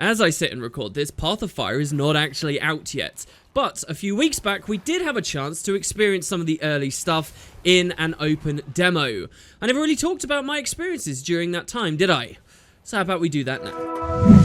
As I sit and record this, Path of Fire is not actually out yet. But a few weeks back, we did have a chance to experience some of the early stuff in an open demo. I never really talked about my experiences during that time, did I? So how about we do that now?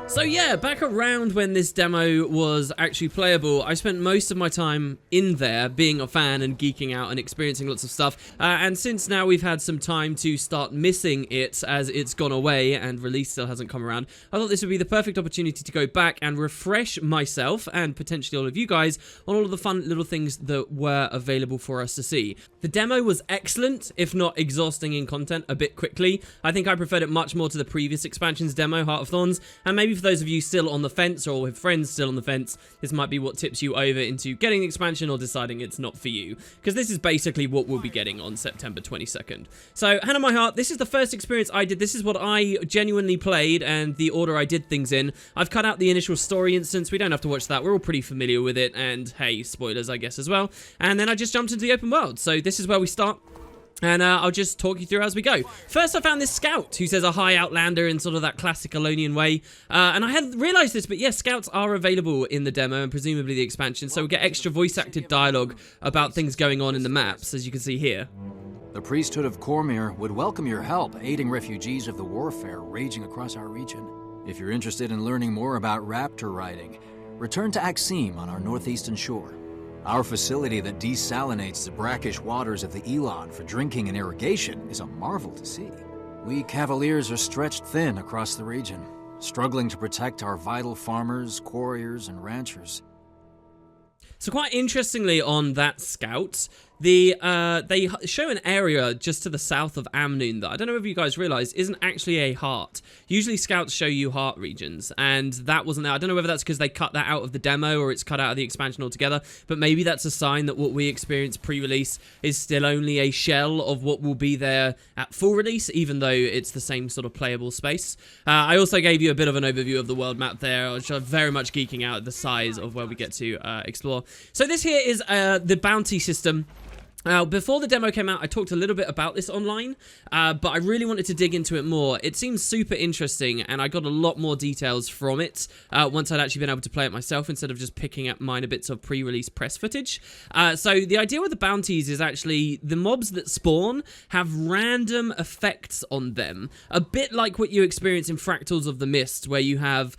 So yeah, back around when this demo was actually playable, I spent most of my time in there being a fan and geeking out and experiencing lots of stuff. And since now we've had some time to start missing it as it's gone away and release still hasn't come around, I thought this would be the perfect opportunity to go back and refresh myself and potentially all of you guys on all of the fun little things that were available for us to see. The demo was excellent, if not exhausting in content a bit quickly. I think I preferred it much more to the previous expansion's demo, Heart of Thorns, and maybe for those of you still on the fence or with friends still on the fence, this might be what tips you over into getting the expansion or deciding it's not for you, because this is basically what we'll be getting on September 22nd. So, hand on my heart, this is the first experience I did. This is what I genuinely played and the order I did things in. I've cut out the initial story instance. We don't have to watch that. We're all pretty familiar with it, and hey, spoilers I guess as well. And then I just jumped into the open world. So this is where we start. And I'll just talk you through as we go. First, I found this scout who says a hi Outlander in sort of that classic Alonian way. And I hadn't realised this, but yes, scouts are available in the demo and presumably the expansion. So we get extra voice-acted dialogue about things going on in the maps, as you can see here. The priesthood of Cormyr would welcome your help aiding refugees of the warfare raging across our region. If you're interested in learning more about raptor riding, return to Axiom on our northeastern shore. Our facility that desalinates the brackish waters of the Elon for drinking and irrigation is a marvel to see. We Cavaliers are stretched thin across the region, struggling to protect our vital farmers, quarriers, and ranchers. So quite interestingly on that scout, they show an area just to the south of Amnoon that I don't know if you guys realize isn't actually a heart. Usually scouts show you heart regions, and that wasn't there. I don't know whether that's because they cut that out of the demo or it's cut out of the expansion altogether, but maybe that's a sign that what we experienced pre-release is still only a shell of what will be there at full release, even though it's the same sort of playable space. I also gave you a bit of an overview of the world map there, which are very much geeking out at the size of where we get to explore. So this here is the bounty system. Before the demo came out, I talked a little bit about this online, but I really wanted to dig into it more. It seems super interesting, and I got a lot more details from it once I'd actually been able to play it myself instead of just picking up minor bits of pre-release press footage. So the idea with the bounties is actually the mobs that spawn have random effects on them, a bit like what you experience in Fractals of the Mist, where you have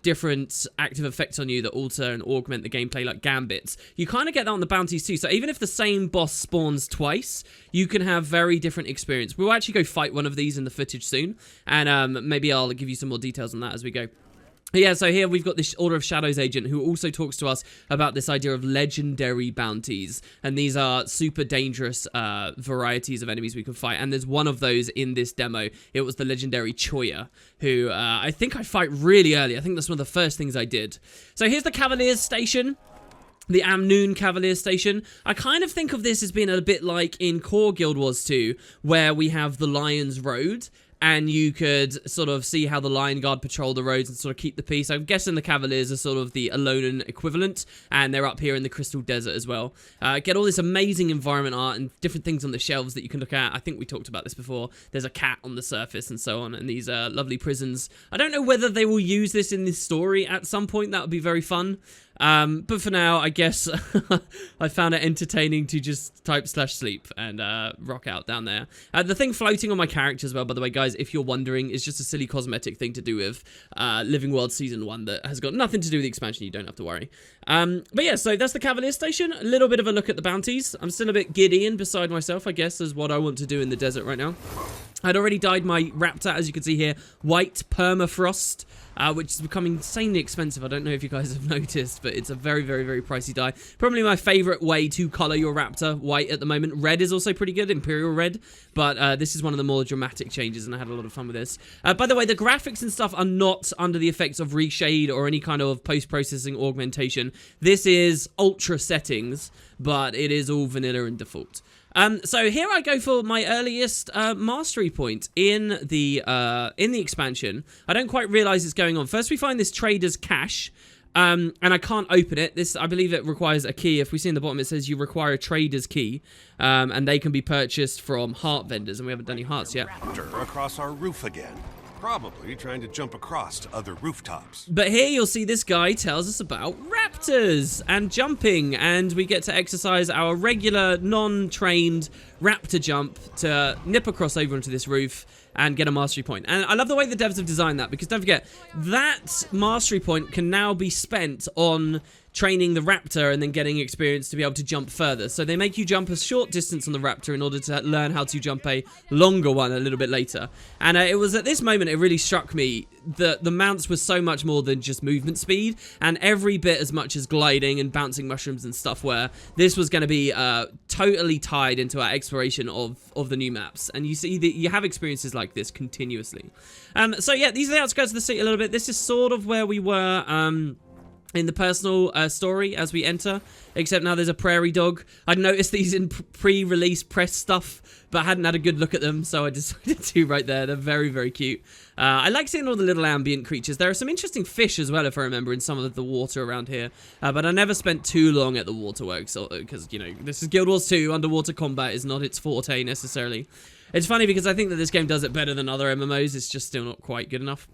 different active effects on you that alter and augment the gameplay, like gambits. You kind of get that on the bounties too, so even if the same boss spawns twice, you can have very different experience. We'll actually go fight one of these in the footage soon, and maybe I'll give you some more details on that as we go. Yeah, so here we've got this Order of Shadows agent who also talks to us about this idea of legendary bounties, and these are super dangerous varieties of enemies we can fight, and there's one of those in this demo. It was the legendary Choya, who I think I fight really early. I think that's one of the first things I did. So here's the Cavaliers Station. The Amnoon Cavaliers Station. I kind of think of this as being a bit like in Core Guild Wars 2, where we have the Lion's Road, and you could sort of see how the Lion Guard patrol the roads and sort of keep the peace. I'm guessing the Cavaliers are sort of the Alolan equivalent, and they're up here in the Crystal Desert as well. Get all this amazing environment art and different things on the shelves that you can look at. I think we talked about this before. There's a cat on the surface and so on, and these lovely prisons. I don't know whether they will use this in this story at some point. That would be very fun. But for now, I guess I found it entertaining to just type /sleep and rock out down there. The thing floating on my character as well, by the way, guys, if you're wondering, is just a silly cosmetic thing to do with Living World Season 1 that has got nothing to do with the expansion. You don't have to worry. But yeah, so that's the Cavalier Station. A little bit of a look at the bounties. I'm still a bit giddy and beside myself, I guess, is what I want to do in the desert right now. I'd already dyed my raptor, as you can see here, white permafrost, which is becoming insanely expensive. I don't know if you guys have noticed, but it's a very, very, very pricey dye. Probably my favorite way to color your raptor, white at the moment. Red is also pretty good, Imperial Red, but this is one of the more dramatic changes, and I had a lot of fun with this. By the way, the graphics and stuff are not under the effects of reshade or any kind of post-processing augmentation. This is ultra settings, but it is all vanilla and default. So here I go for my earliest mastery point in the expansion. I don't quite realize it's going on. First, we find this trader's cache, and I can't open it. This, I believe, it requires a key. If we see in the bottom, it says you require a trader's key, and they can be purchased from heart vendors, and we haven't done any hearts yet. Across our roof again. Probably trying to jump across to other rooftops. But here you'll see this guy tells us about raptors and jumping, and we get to exercise our regular non-trained raptor jump to nip across over onto this roof and get a mastery point. And I love the way the devs have designed that, because don't forget, that mastery point can now be spent on training the raptor and then getting experience to be able to jump further. So they make you jump a short distance on the raptor in order to learn how to jump a longer one a little bit later. And it was at this moment it really struck me that the mounts were so much more than just movement speed, and every bit as much as gliding and bouncing mushrooms and stuff, where this was going to be totally tied into our exploration of the new maps. And you see that you have experiences like this continuously. So yeah, these are the outskirts of the city a little bit. This is sort of where we were in the personal story as we enter, except now there's a prairie dog. I'd noticed these in pre-release press stuff, but I hadn't had a good look at them, so I decided to right there. They're very, very cute. I like seeing all the little ambient creatures. There are some interesting fish as well, if I remember, in some of the water around here, but I never spent too long at the waterworks, because, you know, this is Guild Wars 2. Underwater combat is not its forte, necessarily. It's funny because I think that this game does it better than other MMOs. It's just still not quite good enough.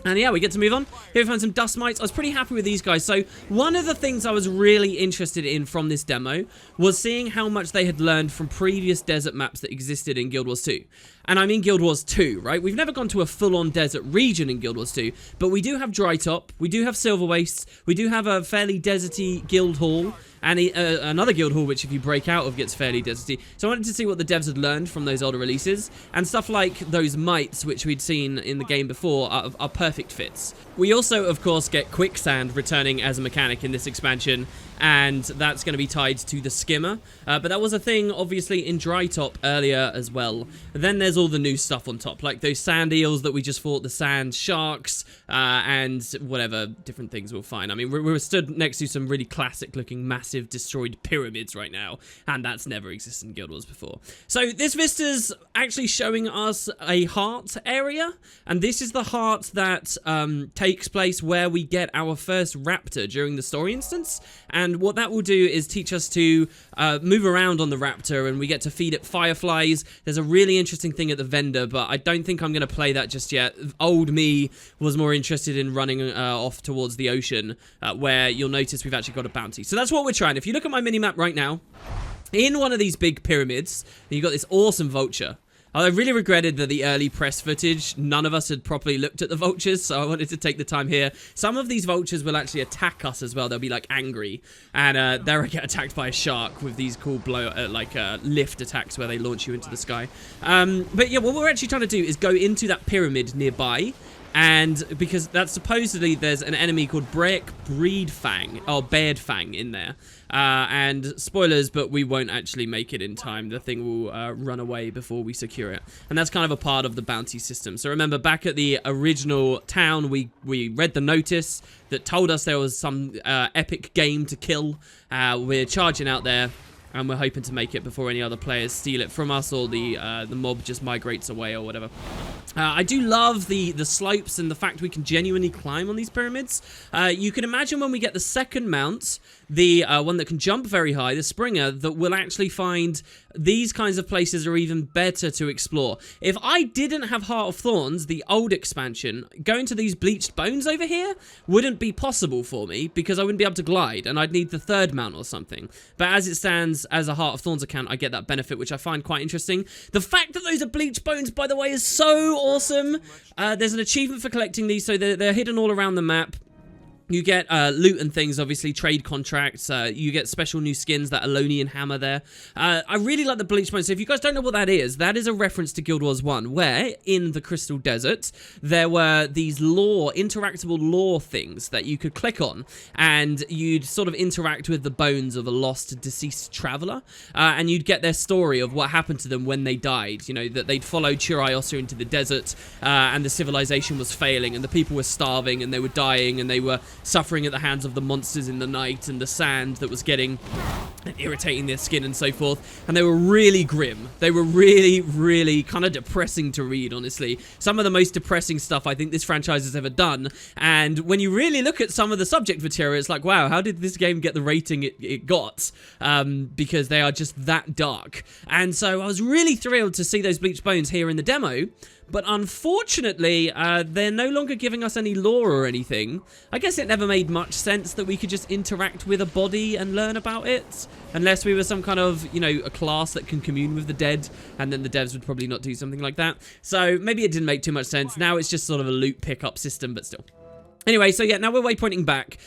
And yeah, we get to move on. Here we find some dust mites. I was pretty happy with these guys. So one of the things I was really interested in from this demo was seeing how much they had learned from previous desert maps that existed in Guild Wars 2. And I mean Guild Wars 2, right? We've never gone to a full-on desert region in Guild Wars 2, but we do have Dry Top, we do have Silver Wastes, we do have a fairly deserty guild hall, and another guild hall which if you break out of gets fairly deserty. So I wanted to see what the devs had learned from those older releases, and stuff like those mites which we'd seen in the game before are perfect fits. We also, of course, get Quicksand returning as a mechanic in this expansion, and that's going to be tied to the skimmer, but that was a thing obviously in Dry Top earlier as well. Then there's all the new stuff on top, like those sand eels that we just fought, the sand sharks, and whatever different things we'll find. I mean, we're stood next to some really classic looking massive destroyed pyramids right now, and that's never existed in Guild Wars before. So this vista's actually showing us a heart area, and this is the heart that takes place where we get our first raptor during the story instance. And what that will do is teach us to move around on the raptor, and we get to feed it fireflies. There's a really interesting thing at the vendor, but I don't think I'm going to play that just yet. Old me was more interested in running off towards the ocean, where you'll notice we've actually got a bounty. So that's what we're trying. If you look at my mini-map right now, in one of these big pyramids, you've got this awesome vulture. I really regretted that the early press footage, none of us had properly looked at the vultures, so I wanted to take the time here. Some of these vultures will actually attack us as well. They'll be like angry, and they'll get attacked by a shark with these cool lift attacks where they launch you into the sky. But yeah, what we're actually trying to do is go into that pyramid nearby, and because that's supposedly there's an enemy called Baird Fang in there. And spoilers, but we won't actually make it in time. The thing will run away before we secure it. And that's kind of a part of the bounty system. So remember, back at the original town, we read the notice that told us there was some epic game to kill. We're charging out there, and we're hoping to make it before any other players steal it from us, or the mob just migrates away or whatever. I do love the slopes and the fact we can genuinely climb on these pyramids. You can imagine when we get the second mount, the one that can jump very high, the Springer, that we'll actually find these kinds of places are even better to explore. If I didn't have Heart of Thorns, the old expansion, going to these bleached bones over here wouldn't be possible for me, because I wouldn't be able to glide, and I'd need the third mount or something. But as it stands, as a Heart of Thorns account, I get that benefit, which I find quite interesting. The fact that those are bleached bones, by the way, is so awesome. There's an achievement for collecting these, so they're hidden all around the map. You get loot and things, obviously, trade contracts. You get special new skins, that Alonian hammer there. I really like the bleach bones. So if you guys don't know what that is a reference to Guild Wars 1, where in the Crystal Desert, there were these interactable lore things that you could click on, and you'd sort of interact with the bones of a lost, deceased traveler, and you'd get their story of what happened to them when they died. You know, that they'd followed Chiriosa into the desert, and the civilization was failing, and the people were starving, and they were dying, and they were suffering at the hands of the monsters in the night and the sand that was getting and irritating their skin and so forth. And they were really grim. They were really, really kind of depressing to read, honestly. Some of the most depressing stuff I think this franchise has ever done. And when you really look at some of the subject material, it's like, wow, how did this game get the rating it got? Because they are just that dark. And so I was really thrilled to see those bleached bones here in the demo. But unfortunately, they're no longer giving us any lore or anything. I guess it never made much sense that we could just interact with a body and learn about it. Unless we were some kind of, you know, a class that can commune with the dead. And then the devs would probably not do something like that. So maybe it didn't make too much sense. Now it's just sort of a loot pickup system, but still. Anyway, so yeah, now we're waypointing back,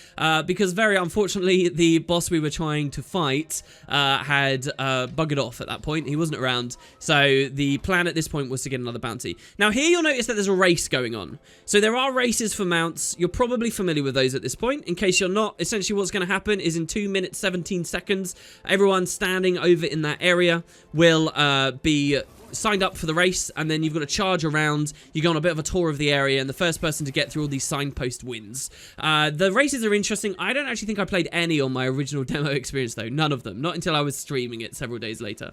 because very unfortunately, the boss we were trying to fight had buggered off at that point. He wasn't around, so the plan at this point was to get another bounty. Now here you'll notice that there's a race going on. So there are races for mounts. You're probably familiar with those at this point. In case you're not, essentially what's going to happen is in 2 minutes, 17 seconds, everyone standing over in that area will be signed up for the race, and then you've got to charge around. You go on a bit of a tour of the area, and the first person to get through all these signposts wins. The races are interesting. I don't actually think I played any on my original demo experience, though. None of them. Not until I was streaming it several days later.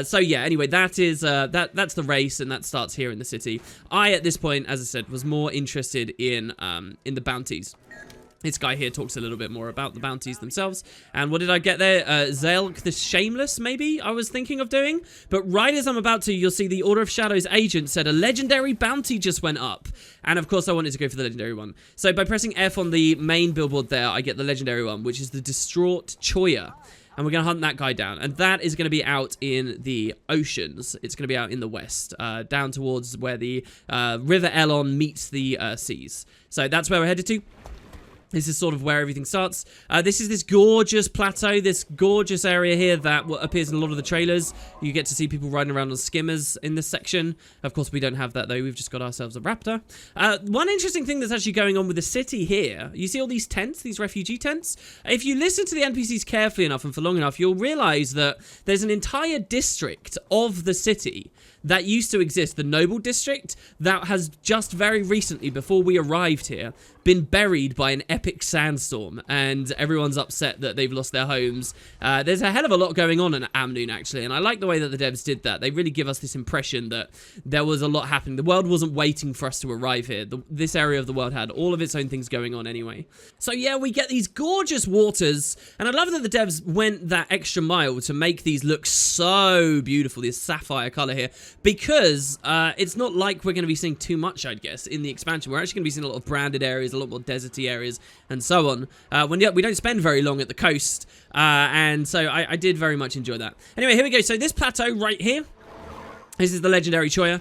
So yeah, anyway, that is that's the race, and that starts here in the city. I, at this point, as I said, was more interested in the bounties. This guy here talks a little bit more about the bounties themselves. And what did I get there? Zelk the Shameless, maybe, I was thinking of doing. But right as I'm about to, you'll see the Order of Shadows agent said a legendary bounty just went up. And of course, I wanted to go for the legendary one. So by pressing F on the main billboard there, I get the legendary one, which is the Distraught Choya. And we're going to hunt that guy down. And that is going to be out in the oceans. It's going to be out in the west, down towards where the River Elon meets the seas. So that's where we're headed to. This is sort of where everything starts. This is this gorgeous plateau, this gorgeous area here that appears in a lot of the trailers. You get to see people riding around on skimmers in this section. Of course, we don't have that, though. We've just got ourselves a raptor. One interesting thing that's actually going on with the city here, you see all these tents, these refugee tents? If you listen to the NPCs carefully enough and for long enough, you'll realize that there's an entire district of the city that used to exist, the Noble District, that has just very recently, before we arrived here, been buried by an epic sandstorm, and everyone's upset that they've lost their homes. There's a hell of a lot going on in Amnoon, actually, and I like the way that the devs did that. They really give us this impression that there was a lot happening. The world wasn't waiting for us to arrive here. This area of the world had all of its own things going on anyway. So yeah, we get these gorgeous waters, and I love that the devs went that extra mile to make these look so beautiful, this sapphire color here, because it's not like we're going to be seeing too much, I'd guess, in the expansion. We're actually going to be seeing a lot of branded areas, a lot more deserty areas, and so on. We don't spend very long at the coast, and so I did very much enjoy that. Anyway, here we go. So this plateau right here, this is the legendary Choya.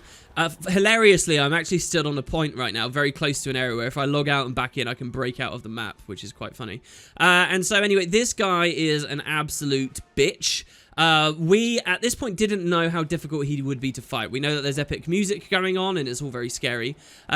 Hilariously, I'm actually stood on a point right now, very close to an area where if I log out and back in, I can break out of the map, which is quite funny. And so anyway, this guy is an absolute bitch. We, at this point, didn't know how difficult he would be to fight. We know that there's epic music going on, and it's all very scary.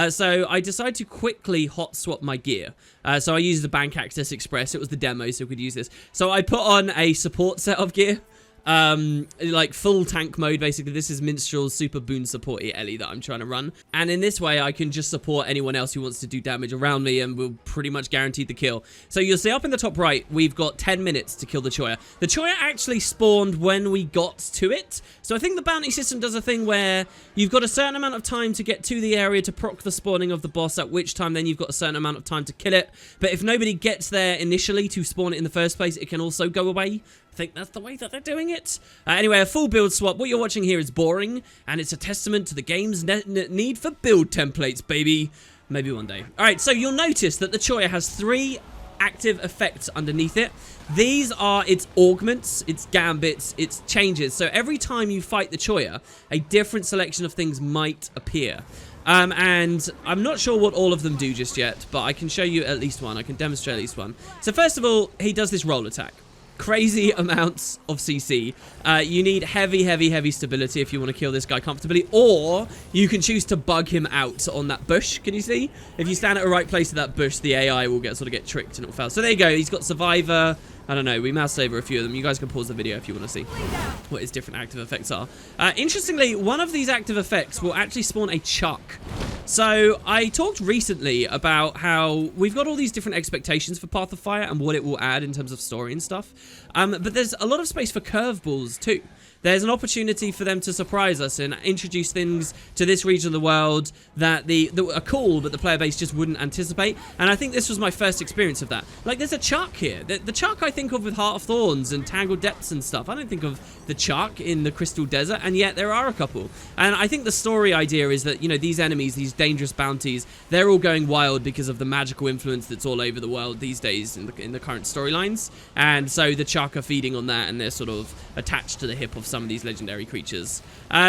So I decided to quickly hot swap my gear. So I used the Bank Access Express. It was the demo, so we could use this. So I put on a support set of gear. Like full tank mode, basically. This is Minstrel's super boon supporty Ellie that I'm trying to run, and in this way I can just support anyone else who wants to do damage around me, and we'll pretty much guarantee the kill. So you'll see up in the top right, we've got 10 minutes to kill the Choya. The Choya actually spawned when we got to it, so I think the bounty system does a thing where you've got a certain amount of time to get to the area to proc the spawning of the boss, at which time then you've got a certain amount of time to kill it. But if nobody gets there initially to spawn it in the first place, it can also go away. I think that's the way that they're doing it. Anyway, a full build swap. What you're watching here is boring, and it's a testament to the game's need for build templates, baby. Maybe one day. All right, so you'll notice that the Choya has 3 active effects underneath it. These are its augments, its gambits, its changes. So every time you fight the Choya, a different selection of things might appear. And I'm not sure what all of them do just yet, but I can show you at least one. I can demonstrate at least one. So first of all, he does this roll attack. Crazy amounts of CC. You need heavy stability if you want to kill this guy comfortably, or you can choose to bug him out on that bush. Can you see? If you stand at the right place of that bush, the AI will sort of get tricked and it'll fail. So there you go. He's got Survivor. I don't know. We mouse over a few of them. You guys can pause the video if you want to see what his different active effects are. Interestingly, one of these active effects will actually spawn a chuck. So I talked recently about how we've got all these different expectations for Path of Fire and what it will add in terms of story and stuff. But there's a lot of space for curveballs too. there's an opportunity for them to surprise us and introduce things to this region of the world that are cool, but the player base just wouldn't anticipate. And I think this was my first experience of that. Like, there's a Chuck here. The Chuck I think of with Heart of Thorns and Tangled Depths and stuff. I don't think of the Chuck in the Crystal Desert, and yet there are a couple. And I think the story idea is that, you know, these enemies, these dangerous bounties, they're all going wild because of the magical influence that's all over the world these days in the current storylines. And so the Chuck are feeding on that, and they're sort of attached to the hip of some of these legendary creatures.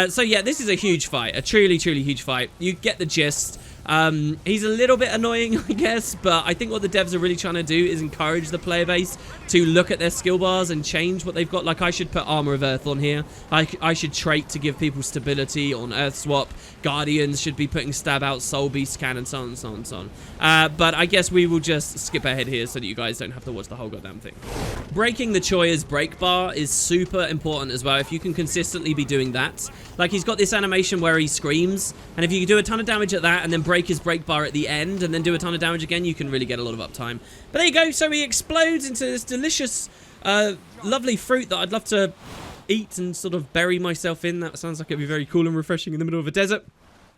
So yeah, this is a huge fight, a truly, truly huge fight. You get the gist. He's a little bit annoying, I guess, but I think what the devs are really trying to do is encourage the player base to look at their skill bars and change what they've got. Like, I should put Armor of Earth on here. I should trait to give people stability on Earth Swap. Guardians should be putting Stab Out, Soul Beast Can, and so on, so on, so on. But I guess we will just skip ahead here so that you guys don't have to watch the whole goddamn thing. Breaking the Choya's break bar is super important as well. If you can consistently be doing that. Like, he's got this animation where he screams, and if you do a ton of damage at that and then break his break bar at the end and then do a ton of damage again, you can really get a lot of uptime. But there you go. So he explodes into this delicious, lovely fruit that I'd love to eat and sort of bury myself in. That sounds like it'd be very cool and refreshing in the middle of a desert.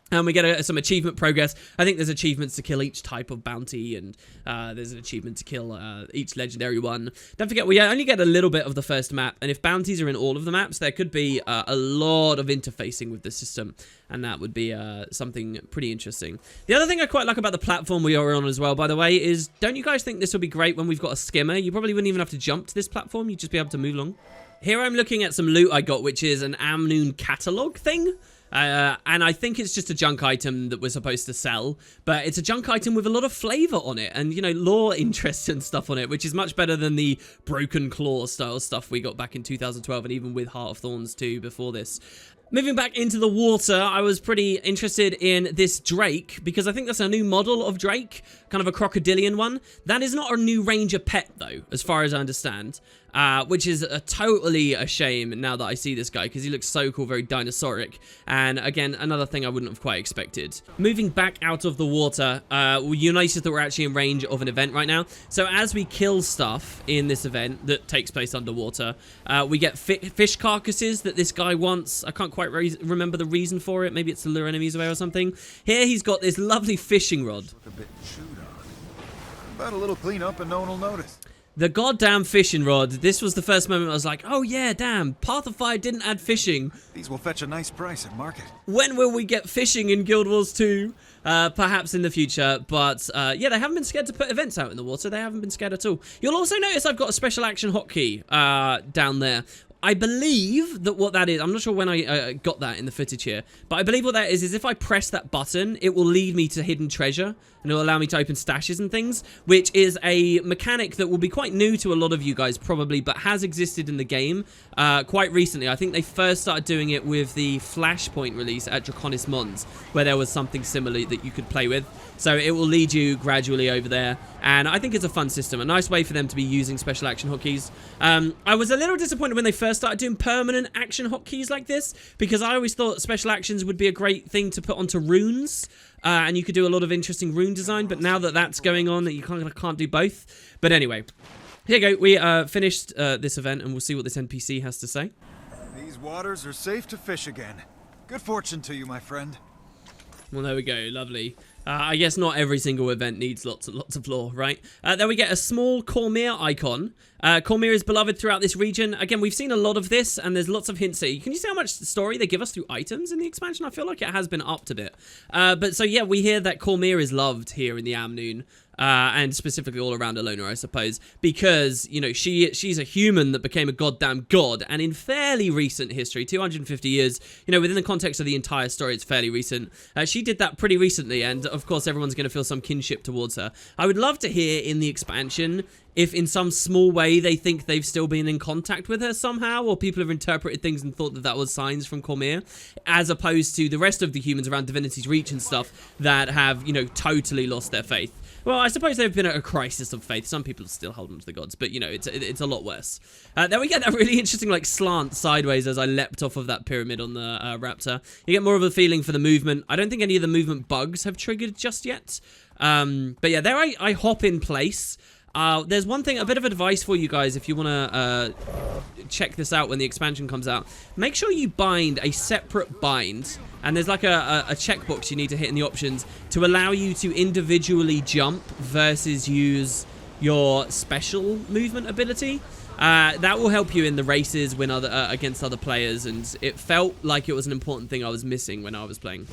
And we get some achievement progress. I think there's achievements to kill each type of bounty, and there's an achievement to kill each legendary one. Don't forget, we only get a little bit of the first map, and if bounties are in all of the maps, there could be a lot of interfacing with the system, and that would be something pretty interesting. The other thing I quite like about the platform we are on as well, by the way, is don't you guys think this would be great when we've got a skimmer? You probably wouldn't even have to jump to this platform. You'd just be able to move along. Here I'm looking at some loot I got, which is an Amnoon catalog thing. And I think it's just a junk item that we're supposed to sell, but it's a junk item with a lot of flavor on it and, you know, lore interest and stuff on it, which is much better than the Broken Claw style stuff we got back in 2012 and even with Heart of Thorns 2 before this. Moving back into the water, I was pretty interested in this Drake because I think that's a new model of Drake, kind of a crocodilian one. That is not a new Ranger pet, though, as far as I understand, which is totally a shame now that I see this guy because he looks so cool, very dinosauric. And again, another thing I wouldn't have quite expected. Moving back out of the water, you notice that we're actually in range of an event right now. So as we kill stuff in this event that takes place underwater, we get fish carcasses that this guy wants. I can't quite remember the reason for it. Maybe it's to lure enemies away or something. Here he's got this lovely fishing rod. Look a bit chewed on. About a little cleanup and no one will notice. The goddamn fishing rod. This was the first moment I was like, oh yeah, damn, Path of Fire didn't add fishing. These will fetch a nice price at market. When will we get fishing in Guild Wars 2? Perhaps in the future, but yeah, they haven't been scared to put events out in the water. They haven't been scared at all. You'll also notice I've got a special action hotkey down there. I believe that what that is, I'm not sure when I got that in the footage here, but I believe what that is if I press that button, it will lead me to hidden treasure, and it will allow me to open stashes and things, which is a mechanic that will be quite new to a lot of you guys probably, but has existed in the game quite recently. I think they first started doing it with the Flashpoint release at Draconis Mons, where there was something similar that you could play with. So it will lead you gradually over there, and I think it's a fun system, a nice way for them to be using special action hotkeys. I was a little disappointed when they first started doing permanent action hotkeys like this, because I always thought special actions would be a great thing to put onto runes, and you could do a lot of interesting rune design, but now that that's going on, you kind of can't do both. But anyway, here you go. We finished this event, and we'll see what this NPC has to say. These waters are safe to fish again. Good fortune to you, my friend. Well, there we go. Lovely. I guess not every single event needs lots of lore, right? Then we get a small Cormyr icon. Cormyr is beloved throughout this region. Again, we've seen a lot of this, and there's lots of hints here. Can you see how much story they give us through items in the expansion? I feel like it has been upped a bit. But so, yeah, we hear that Cormyr is loved here in the Amnoon. And specifically all around Alona, I suppose, because, you know, she's a human that became a goddamn god, and in fairly recent history, 250 years, you know, within the context of the entire story, it's fairly recent. She did that pretty recently, and of course everyone's going to feel some kinship towards her. I would love to hear in the expansion if in some small way they think they've still been in contact with her somehow, or people have interpreted things and thought that that was signs from Cormyr, as opposed to the rest of the humans around Divinity's Reach and stuff that have, you know, totally lost their faith. Well, I suppose they've been at a crisis of faith. Some people still hold on to the gods, but, you know, it's a lot worse. Then we get that really interesting, like, slant sideways as I leapt off of that pyramid on the raptor. You get more of a feeling for the movement. I don't think any of the movement bugs have triggered just yet. But yeah, there I hop in place. There's one thing, a bit of advice for you guys if you want to check this out when the expansion comes out. Make sure you bind a separate bind, and there's like a checkbox you need to hit in the options to allow you to individually jump versus use your special movement ability. That will help you in the races when against other players, and it felt like it was an important thing I was missing when I was playing.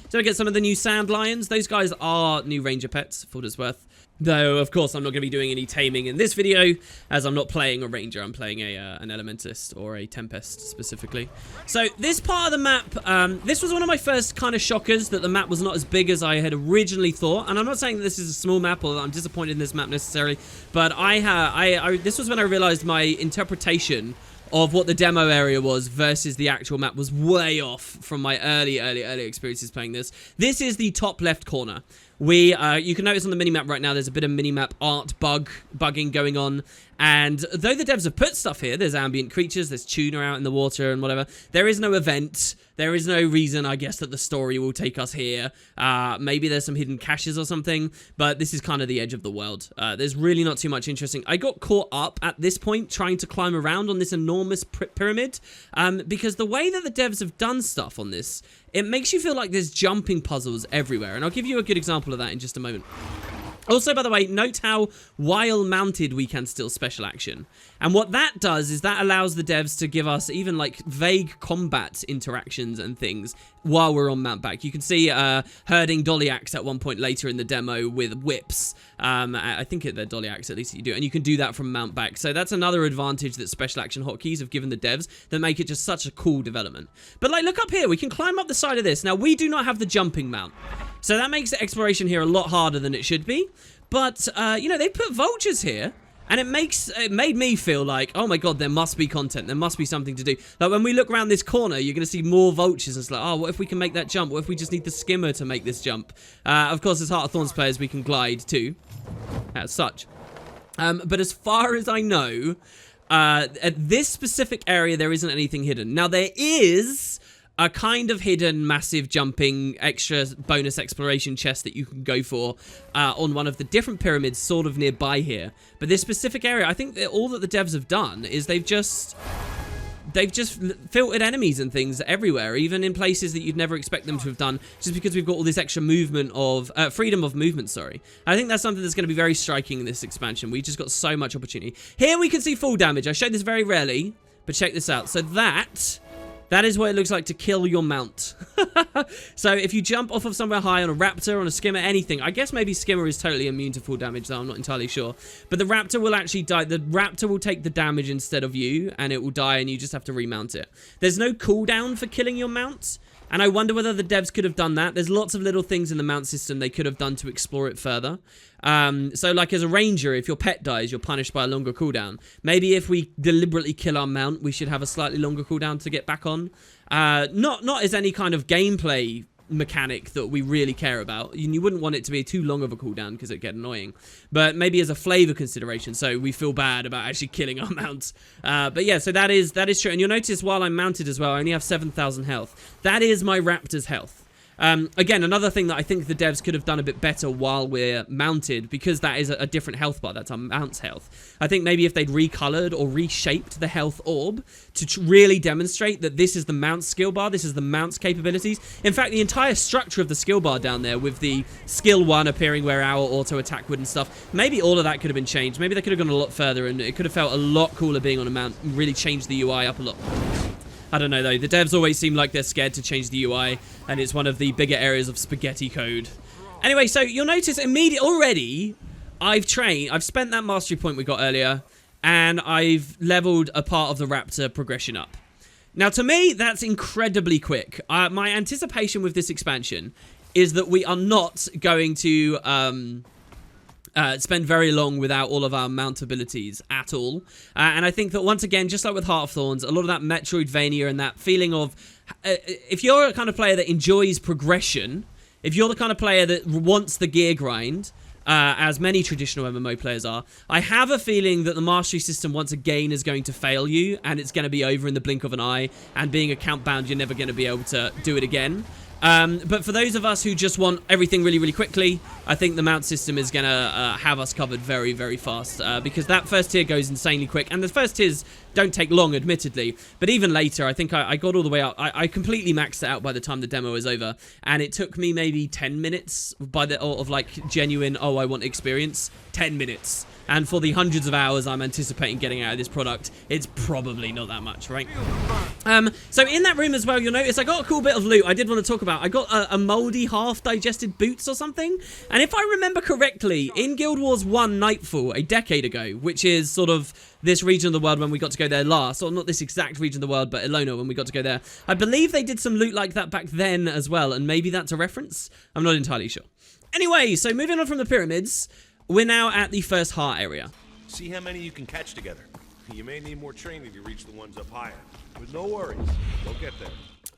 So we get some of the new sand lions. Those guys are new ranger pets, for what it's worth. Though, of course, I'm not going to be doing any taming in this video, as I'm not playing a ranger. I'm playing an elementalist, or a tempest, specifically. So, this part of the map, this was one of my first kind of shockers, that the map was not as big as I had originally thought. And I'm not saying that this is a small map, or that I'm disappointed in this map necessarily, but this was when I realized my interpretation of what the demo area was versus the actual map was way off from my early experiences playing this. This is the top left corner. You can notice on the minimap right now, there's a bit of minimap art bugging going on. And though the devs have put stuff here, there's ambient creatures, there's tuna out in the water and whatever, there is no event. There is no reason, I guess, that the story will take us here. Maybe there's some hidden caches or something, but this is kind of the edge of the world. There's really not too much interesting. I got caught up at this point trying to climb around on this enormous pyramid, because the way that the devs have done stuff on this, it makes you feel like there's jumping puzzles everywhere, and I'll give you a good example of that in just a moment. Also, by the way, note how while mounted we can still special action. And what that does is that allows the devs to give us even like vague combat interactions and things while we're on mount back. You can see herding Dollyaks at one point later in the demo with whips. I think they're Dollyaks, at least you do. And you can do that from mount back. So that's another advantage that special action hotkeys have given the devs that make it just such a cool development. But like, look up here. We can climb up the side of this. Now, we do not have the jumping mount. So that makes the exploration here a lot harder than it should be. But, you know, they put vultures here. And it made me feel like, oh my god, there must be content. There must be something to do. Like, when we look around this corner, you're going to see more vultures. And it's like, oh, what if we can make that jump? What if we just need the skimmer to make this jump? Of course, as Heart of Thorns players, we can glide too. As such. But as far as I know, at this specific area, there isn't anything hidden. Now, there is a kind of hidden, massive jumping, extra bonus exploration chest that you can go for on one of the different pyramids sort of nearby here. But this specific area, I think that all that the devs have done is they've just filtered enemies and things everywhere, even in places that you'd never expect them to have done, just because we've got all this extra movement of freedom of movement. Sorry, I think that's something that's going to be very striking in this expansion. We just got so much opportunity. Here we can see full damage. I showed this very rarely, but check this out. So that is what it looks like to kill your mount. So if you jump off of somewhere high on a raptor, on a skimmer, anything. I guess maybe skimmer is totally immune to full damage, though I'm not entirely sure. But the raptor will actually die. The raptor will take the damage instead of you, and it will die, and you just have to remount it. There's no cooldown for killing your mount, and I wonder whether the devs could have done that. There's lots of little things in the mount system they could have done to explore it further. So like as a ranger, if your pet dies, you're punished by a longer cooldown. Maybe if we deliberately kill our mount, we should have a slightly longer cooldown to get back on. Not as any kind of gameplay mechanic that we really care about. You wouldn't want it to be too long of a cooldown because it'd get annoying. But maybe as a flavor consideration, so we feel bad about actually killing our mounts. But yeah, so that is true. And you'll notice while I'm mounted as well, I only have 7,000 health. That is my raptor's health. Again, another thing that I think the devs could have done a bit better while we're mounted, because that is a different health bar. That's our mount's health. I think maybe if they'd recolored or reshaped the health orb to really demonstrate that this is the mount's skill bar, this is the mount's capabilities. In fact, the entire structure of the skill bar down there, with the skill 1 appearing where our auto attack would and stuff, maybe all of that could have been changed. Maybe they could have gone a lot further, and it could have felt a lot cooler being on a mount and really changed the UI up a lot. I don't know, though. The devs always seem like they're scared to change the UI, and it's one of the bigger areas of spaghetti code. Anyway, so you'll notice immediately already, I've spent that mastery point we got earlier, and I've leveled a part of the raptor progression up. Now, to me, that's incredibly quick. My anticipation with this expansion is that we are not going to spend very long without all of our mount abilities at all. And I think that once again, just like with Heart of Thorns, a lot of that Metroidvania and that feeling of, if you're a kind of player that enjoys progression, if you're the kind of player that wants the gear grind, as many traditional MMO players are, I have a feeling that the mastery system once again is going to fail you, and it's going to be over in the blink of an eye, and being account bound, you're never going to be able to do it again. But for those of us who just want everything really, really quickly, I think the mount system is going to have us covered very, very fast because that first tier goes insanely quick. And the first tiers don't take long, admittedly. But even later, I think I got all the way up. I completely maxed it out by the time the demo was over. And it took me maybe 10 minutes of like genuine, oh, I want experience. 10 minutes. And for the hundreds of hours I'm anticipating getting out of this product, it's probably not that much, right? So in that room as well, you'll notice I got a cool bit of loot I did want to talk about. I got a moldy, half-digested boots or something. And if I remember correctly, in Guild Wars 1 Nightfall, a decade ago, which is sort of this region of the world when we got to go there last, or not this exact region of the world, but Ilona when we got to go there, I believe they did some loot like that back then as well, and maybe that's a reference? I'm not entirely sure. Anyway, so moving on from the pyramids, we're now at the first heart area. See how many you can catch together. You may need more training to reach the ones up higher. But no worries, we'll get there.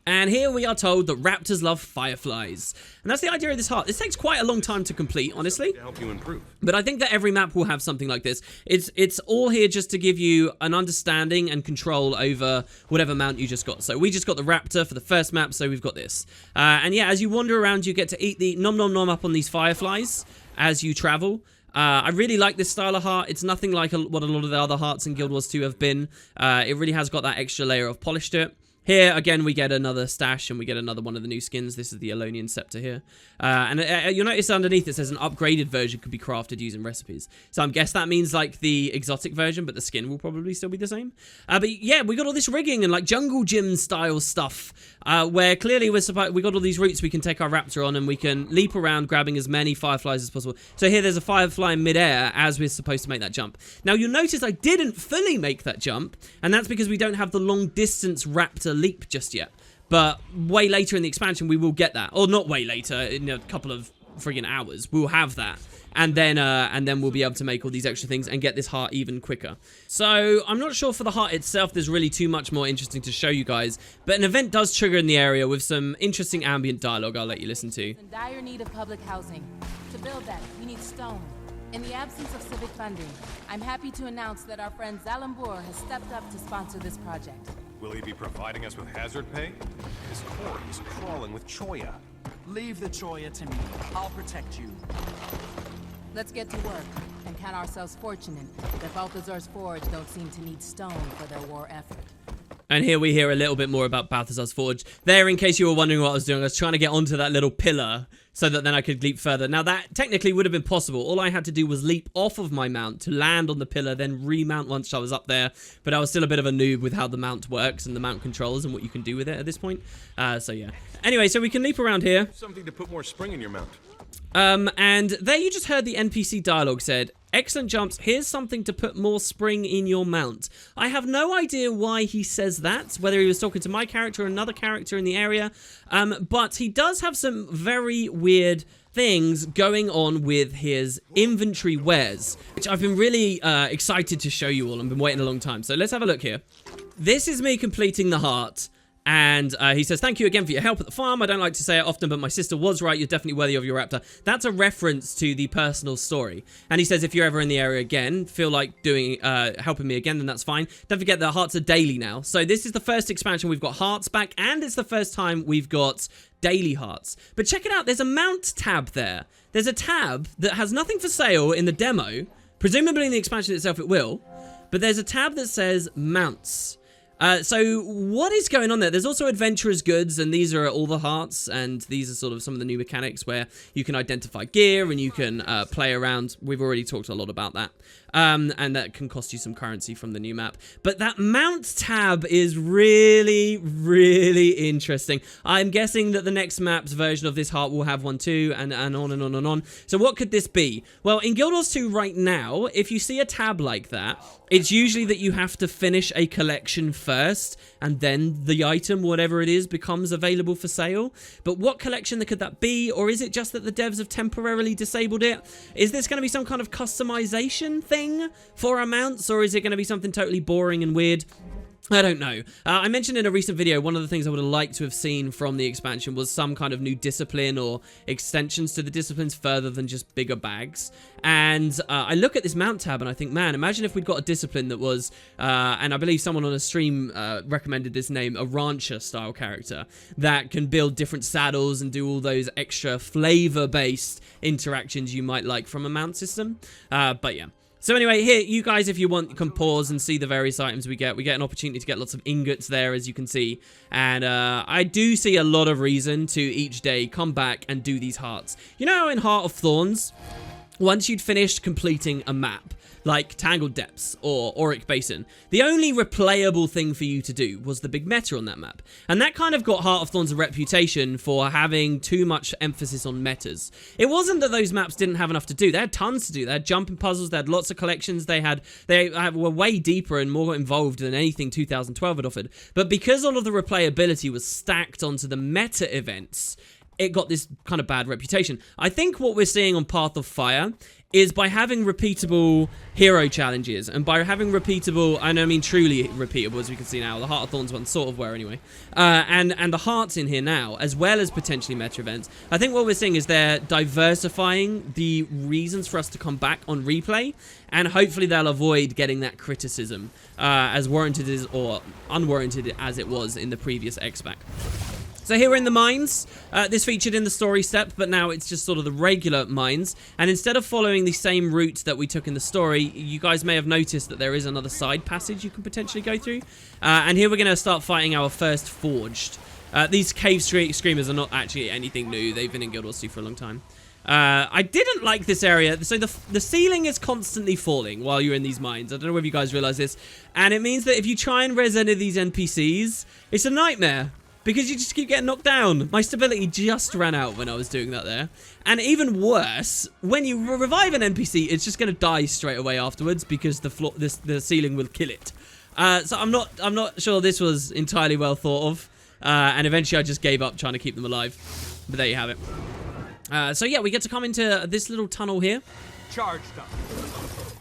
And here we are told that raptors love fireflies. And that's the idea of this heart. This takes quite a long time to complete, honestly. To help you improve. But I think that every map will have something like this. It's all here just to give you an understanding and control over whatever mount you just got. So we just got the raptor for the first map, so we've got this. And yeah, as you wander around, you get to eat the nom nom nom up on these fireflies as you travel. I really like this style of heart. It's nothing like what a lot of the other hearts in Guild Wars 2 have been. It really has got that extra layer of polish to it. Here, again, we get another stash, and we get another one of the new skins. This is the Elonian Scepter here. And you'll notice underneath it says an upgraded version could be crafted using recipes. So I guess that means, like, the exotic version, but the skin will probably still be the same. But yeah, we got all this rigging and, like, jungle gym-style stuff, where clearly we got all these routes we can take our raptor on, and we can leap around grabbing as many fireflies as possible. So here there's a firefly in midair as we're supposed to make that jump. Now, you'll notice I didn't fully make that jump, and that's because we don't have the long-distance raptor leap just yet, but way later in the expansion we will get that, or not way later, in a couple of friggin' hours we'll have that, and then we'll be able to make all these extra things and get this heart even quicker. So I'm not sure for the heart itself there's really too much more interesting to show you guys, but an event does trigger in the area with some interesting ambient dialogue I'll let you listen to. In dire need of public housing. To build that, we need stone. In the absence of civic funding, I'm happy to announce that our friend Zalambour has stepped up to sponsor this project. Will he be providing us with hazard pay? His quarry is crawling with choya. Leave the choya to me. I'll protect you. Let's get to work and count ourselves fortunate that Balthazar's Forge don't seem to need stone for their war effort. And here we hear a little bit more about Balthazar's Forge. There, in case you were wondering what I was doing, I was trying to get onto that little pillar so that then I could leap further. Now, that technically would have been possible. All I had to do was leap off of my mount to land on the pillar, then remount once I was up there. But I was still a bit of a noob with how the mount works and the mount controls and what you can do with it at this point. So, yeah. Anyway, so we can leap around here. Something to put more spring in your mount. And there you just heard the NPC dialogue said, excellent jumps, here's something to put more spring in your mount. I have no idea why he says that, whether he was talking to my character or another character in the area, but he does have some very weird things going on with his inventory wares, which I've been really excited to show you all. I've been waiting a long time, so let's have a look here. This is me completing the heart. And he says, thank you again for your help at the farm. I don't like to say it often, but my sister was right. You're definitely worthy of your raptor. That's a reference to the personal story. And he says, if you're ever in the area again, feel like doing helping me again, then that's fine. Don't forget that hearts are daily now. So this is the first expansion we've got hearts back, and it's the first time we've got daily hearts. But check it out. There's a mount tab there. There's a tab that has nothing for sale in the demo. Presumably in the expansion itself it will. But there's a tab that says mounts. So what is going on there? There's also adventurer's goods, and these are all the hearts, and these are sort of some of the new mechanics where you can identify gear and you can play around. We've already talked a lot about that. And that can cost you some currency from the new map. But that mount tab is really, really interesting. I'm guessing that the next map's version of this heart will have one too, and on and on and on. So what could this be? Well, in Guild Wars 2 right now, if you see a tab like that, it's usually that you have to finish a collection first, and then the item, whatever it is, becomes available for sale. But what collection could that be? Or is it just that the devs have temporarily disabled it? Is this going to be some kind of customization thing for our mounts, or is it going to be something totally boring and weird? I don't know. I mentioned in a recent video, one of the things I would have liked to have seen from the expansion was some kind of new discipline or extensions to the disciplines further than just bigger bags. And I look at this mount tab and I think, man, imagine if we'd got a discipline that was, and I believe someone on a stream recommended this name, a rancher style character that can build different saddles and do all those extra flavor-based interactions you might like from a mount system. But yeah. So anyway, here, you guys, if you want, you can pause and see the various items we get. We get an opportunity to get lots of ingots there, as you can see. And I do see a lot of reason to each day come back and do these hearts. You know, in Heart of Thorns, once you'd finished completing a map, like Tangled Depths or Auric Basin, the only replayable thing for you to do was the big meta on that map. And that kind of got Heart of Thorns a reputation for having too much emphasis on metas. It wasn't that those maps didn't have enough to do. They had tons to do. They had jumping puzzles, they had lots of collections, they were way deeper and more involved than anything 2012 had offered. But because all of the replayability was stacked onto the meta events, it got this kind of bad reputation. I think what we're seeing on Path of Fire is by having repeatable hero challenges, and by having repeatable, and I mean truly repeatable, as we can see now, the Heart of Thorns one sort of were anyway, and the hearts in here now, as well as potentially meta events, I think what we're seeing is they're diversifying the reasons for us to come back on replay, and hopefully they'll avoid getting that criticism as warranted as, or unwarranted as it was in the previous X-Pack. So here we're in the mines. This featured in the story step, but now it's just sort of the regular mines. And instead of following the same route that we took in the story, you guys may have noticed that there is another side passage you can potentially go through. And here we're going to start fighting our first Forged. These cave screamers are not actually anything new. They've been in Guild Wars 2 for a long time. I didn't like this area. So the ceiling is constantly falling while you're in these mines. I don't know whether you guys realize this. And it means that if you try and res any of these NPCs, it's a nightmare, because you just keep getting knocked down. My stability just ran out when I was doing that there. And even worse, when you revive an NPC, it's just going to die straight away afterwards because the ceiling will kill it. So I'm not sure this was entirely well thought of. And eventually I just gave up trying to keep them alive. But there you have it. So yeah, we get to come into this little tunnel here. Charged up.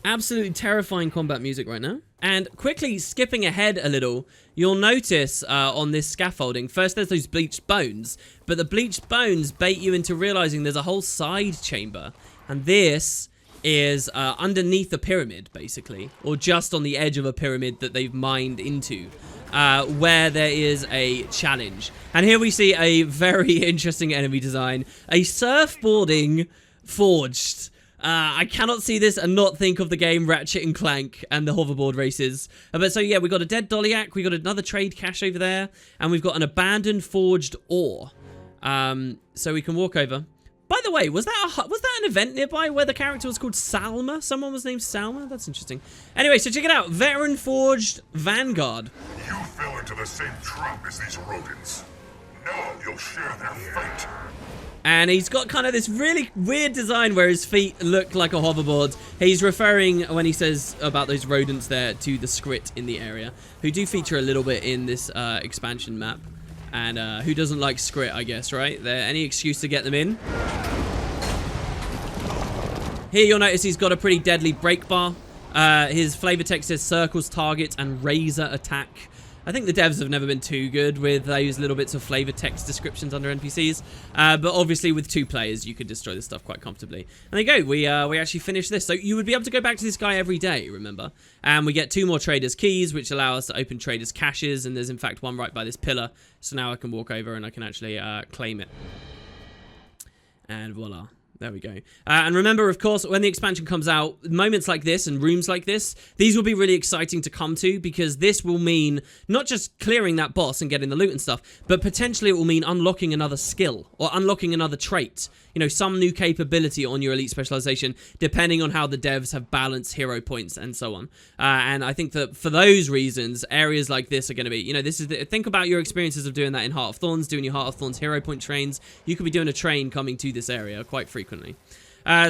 Absolutely terrifying combat music right now. And quickly skipping ahead a little, you'll notice on this scaffolding, first there's those bleached bones, but the bleached bones bait you into realizing there's a whole side chamber. And this is underneath a pyramid, basically, or just on the edge of a pyramid that they've mined into, where there is a challenge. And here we see a very interesting enemy design, a surfboarding Forged. I cannot see this and not think of the game Ratchet and Clank and the hoverboard races. But so yeah, we got a dead Dolyak, we got another trade cache over there, and we've got an abandoned forged ore. So we can walk over. By the way, was that an event nearby where the character was called Salma? Someone was named Salma? That's interesting. Anyway, so check it out. Veteran Forged Vanguard. You fell into the same trap as these rodents. Now you'll share their fate. And he's got kind of this really weird design where his feet look like a hoverboard. He's referring, when he says about those rodents there, to the Skrit in the area, who do feature a little bit in this expansion map. And who doesn't like Skrit, I guess, right? Any excuse to get them in. Here you'll notice he's got a pretty deadly break bar. His flavor text says circles, target, and razor attack. I think the devs have never been too good with those little bits of flavor text descriptions under NPCs. But obviously with 2 players, you could destroy this stuff quite comfortably. And there you go, we actually finished this. So you would be able to go back to this guy every day, remember? And we get 2 more traders' keys, which allow us to open traders' caches. And there's in fact one right by this pillar. So now I can walk over and I can actually claim it. And voila. There we go. And remember, of course, when the expansion comes out, moments like this and rooms like this, these will be really exciting to come to, because this will mean not just clearing that boss and getting the loot and stuff, but potentially it will mean unlocking another skill or unlocking another trait. You know, some new capability on your elite specialization, depending on how the devs have balanced hero points and so on. And I think that for those reasons, areas like this are going to be, you know, think about your experiences of doing that in Heart of Thorns, doing your Heart of Thorns hero point trains. You could be doing a train coming to this area quite frequently.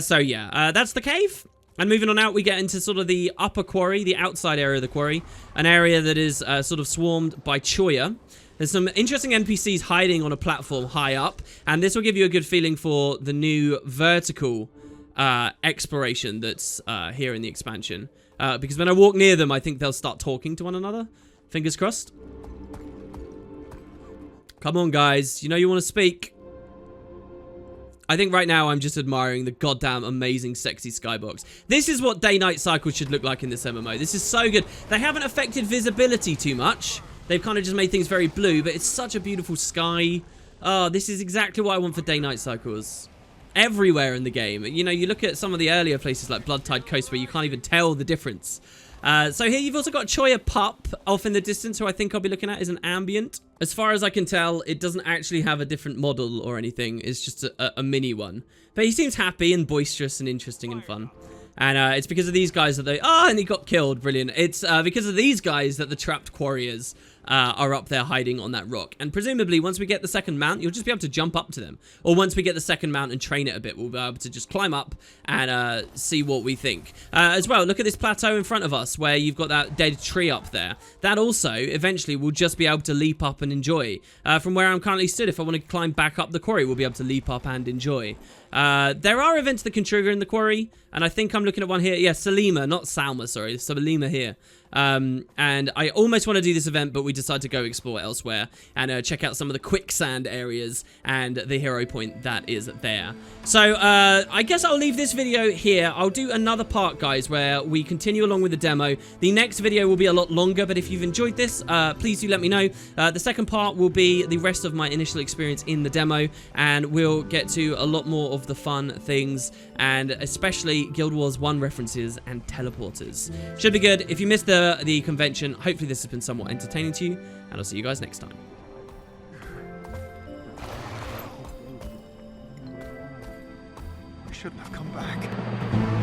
So yeah, that's the cave. And moving on out, we get into sort of the upper quarry, the outside area of the quarry, an area that is sort of swarmed by Choya. There's some interesting NPCs hiding on a platform high up, and this will give you a good feeling for the new vertical exploration that's here in the expansion. Because when I walk near them, I think they'll start talking to one another. Fingers crossed. Come on, guys. You know you want to speak. I think right now I'm just admiring the goddamn amazing sexy skybox. This is what day-night cycles should look like in this MMO. This is so good. They haven't affected visibility too much. They've kind of just made things very blue, but it's such a beautiful sky. Oh, this is exactly what I want for day-night cycles. Everywhere in the game. You know, you look at some of the earlier places like Bloodtide Coast where you can't even tell the difference. So here you've also got Choya Pup off in the distance, who I think I'll be looking at is an ambient. As far as I can tell, it doesn't actually have a different model or anything. It's just a mini one. But he seems happy and boisterous and interesting and fun. And it's because of these guys that they... Oh, and he got killed. Brilliant. It's because of these guys that the trapped quarriers are up there hiding on that rock. And presumably, once we get the second mount, you'll just be able to jump up to them. Or once we get the second mount and train it a bit, we'll be able to just climb up and see what we think. As well, look at this plateau in front of us where you've got that dead tree up there. That also, eventually, we'll just be able to leap up and enjoy. From where I'm currently stood, if I want to climb back up the quarry, we'll be able to leap up and enjoy. There are events that can trigger in the quarry, and I think I'm looking at one here. Yeah, Salima, not Salma, sorry. Salima here. And I almost want to do this event, but we decided to go explore elsewhere and check out some of the quicksand areas and the hero point that is there. So I guess I'll leave this video here. I'll do another part, guys, where we continue along with the demo. The next video will be a lot longer, but if you've enjoyed this, please do let me know. The second part will be the rest of my initial experience in the demo, and we'll get to a lot more of the fun things, and especially Guild Wars 1 references and teleporters. Should be good. If you missed the convention, hopefully this has been somewhat entertaining to you, and I'll see you guys next time. We shouldn't have come back.